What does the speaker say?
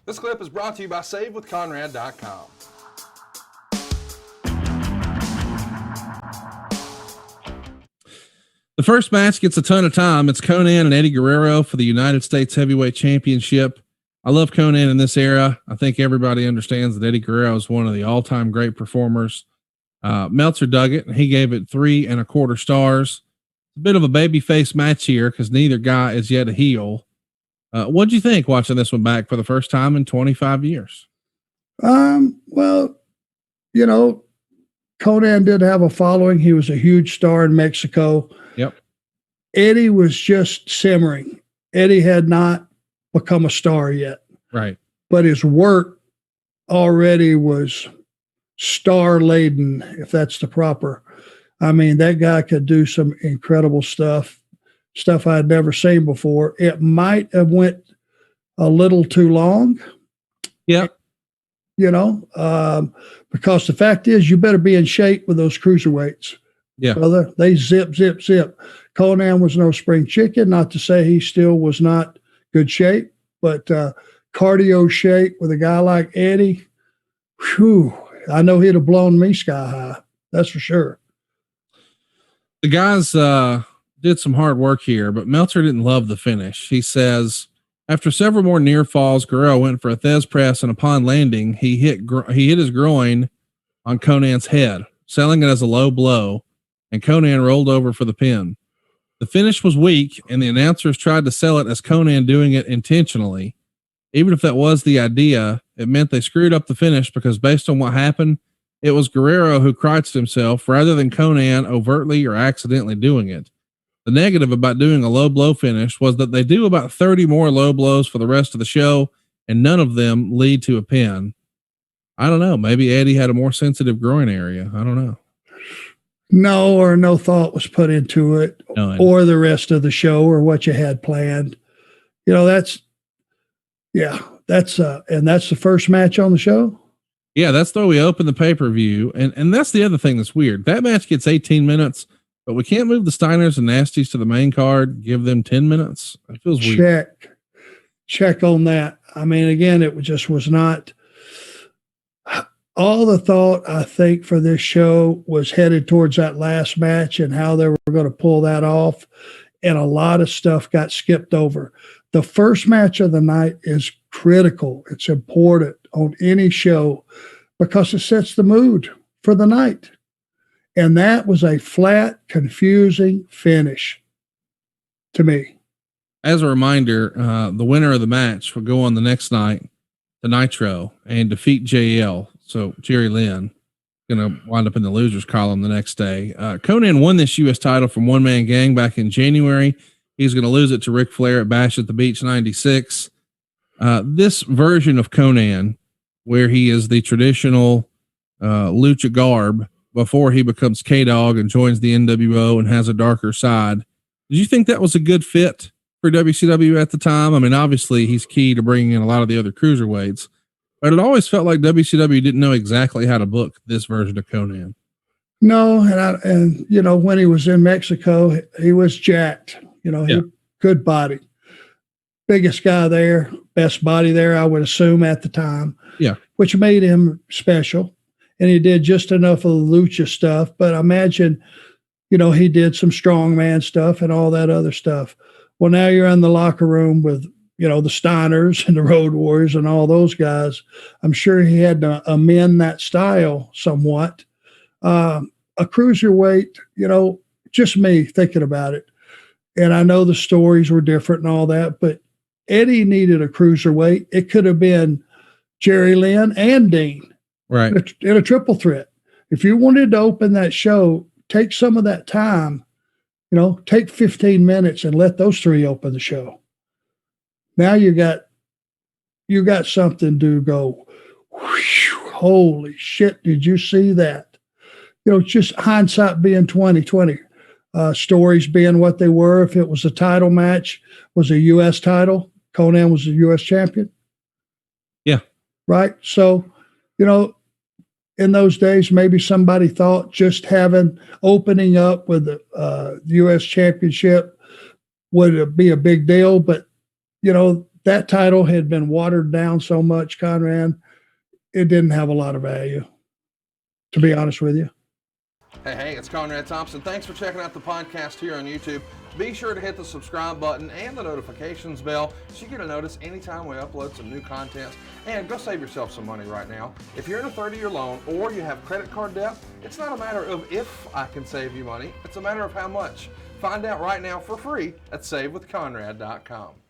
This clip is brought to you by SaveWithConrad.com. The first match gets a ton of time. It's Konnan and Eddie Guerrero for the United States Heavyweight Championship. I love Konnan in this era. I think everybody understands that Eddie Guerrero is one of the all-time great performers. Meltzer dug it, and he gave it 3.25 stars. A bit of a babyface match here because neither guy is yet a heel. What'd you think watching this one back for the first time in 25 years? Well, you know, Konnan did have a following. He was a huge star in Mexico. Yep. Eddie was just simmering. Eddie had not become a star yet. Right. But his work already was star laden, if that's the proper. I mean, that guy could do some incredible stuff I'd never seen before. It might have went a little too long. Yeah. You know, because the fact is you better be in shape with those cruiserweights. Yeah. Brother, they zip. Konnan was no spring chicken, not to say he still was not good shape, but cardio shape with a guy like Eddie, whew, I know he'd have blown me sky high. That's for sure. The guys did some hard work here, but Meltzer didn't love the finish. He says, after several more near falls, Guerrero went for a Thez press, and upon landing, he hit his groin on Konnan's head, selling it as a low blow, and Konnan rolled over for the pin. The finish was weak, and the announcers tried to sell it as Konnan doing it intentionally. Even if that was the idea, it meant they screwed up the finish because based on what happened, it was Guerrero who crotched himself rather than Konnan overtly or accidentally doing it. The negative about doing a low blow finish was that they do about 30 more low blows for the rest of the show, and none of them lead to a pin. I don't know. Maybe Eddie had a more sensitive groin area. I don't know. No, or no thought was put into it, or the rest of the show, or what you had planned. You know, that's and that's the first match on the show. Yeah, that's the way we open the pay-per-view. And that's the other thing that's weird. That match gets 18 minutes, but we can't move the Steiners and Nasties to the main card, give them 10 minutes. It feels weird. Check on that. I mean, again, it just was not. All the thought, I think, for this show was headed towards that last match and how they were going to pull that off. And a lot of stuff got skipped over. The first match of the night is critical. It's important on any show because it sets the mood for the night. And that was a flat, confusing finish to me. As a reminder, the winner of the match will go on the next night to Nitro and defeat JL. So Jerry Lynn going to wind up in the losers column the next day. Konnan won this U.S. title from One Man Gang back in January. He's going to lose it to Ric Flair at Bash at the Beach 96. This version of Konnan, where he is the traditional lucha garb before he becomes K-Dog and joins the NWO and has a darker side. Did you think that was a good fit for WCW at the time? I mean, obviously he's key to bringing in a lot of the other cruiserweights, but it always felt like WCW didn't know exactly how to book this version of Konnan. No, and you know, when he was in Mexico, he was jacked. You know, he good body, biggest guy there, best body there, I would assume at the time. Yeah, which made him special, and he did just enough of the lucha stuff. But imagine, you know, he did some strongman stuff and all that other stuff. Well, now you're in the locker room with, you know, the Steiners and the Road Warriors and all those guys. I'm sure he had to amend that style somewhat. A cruiserweight, you know, just me thinking about it. And I know the stories were different and all that, but Eddie needed a cruiserweight. It could have been Jerry Lynn and Dean, right, in a triple threat. If you wanted to open that show, take some of that time, you know, take 15 minutes and let those three open the show. Now you got something to go, whew, holy shit, did you see that? You know, just hindsight being 2020. Stories being what they were. If it was a title match, was a U.S. title, Konnan was a U.S. champion. Yeah. Right. So, you know, in those days, maybe somebody thought just opening up with the U.S. championship would be a big deal. But, you know, that title had been watered down so much, Conrad, it didn't have a lot of value, to be honest with you. Hey, it's Conrad Thompson. Thanks for checking out the podcast here on YouTube. Be sure to hit the subscribe button and the notifications bell so you get a notice anytime we upload some new content. And go save yourself some money right now. If you're in a 30-year loan or you have credit card debt, it's not a matter of if I can save you money. It's a matter of how much. Find out right now for free at SaveWithConrad.com.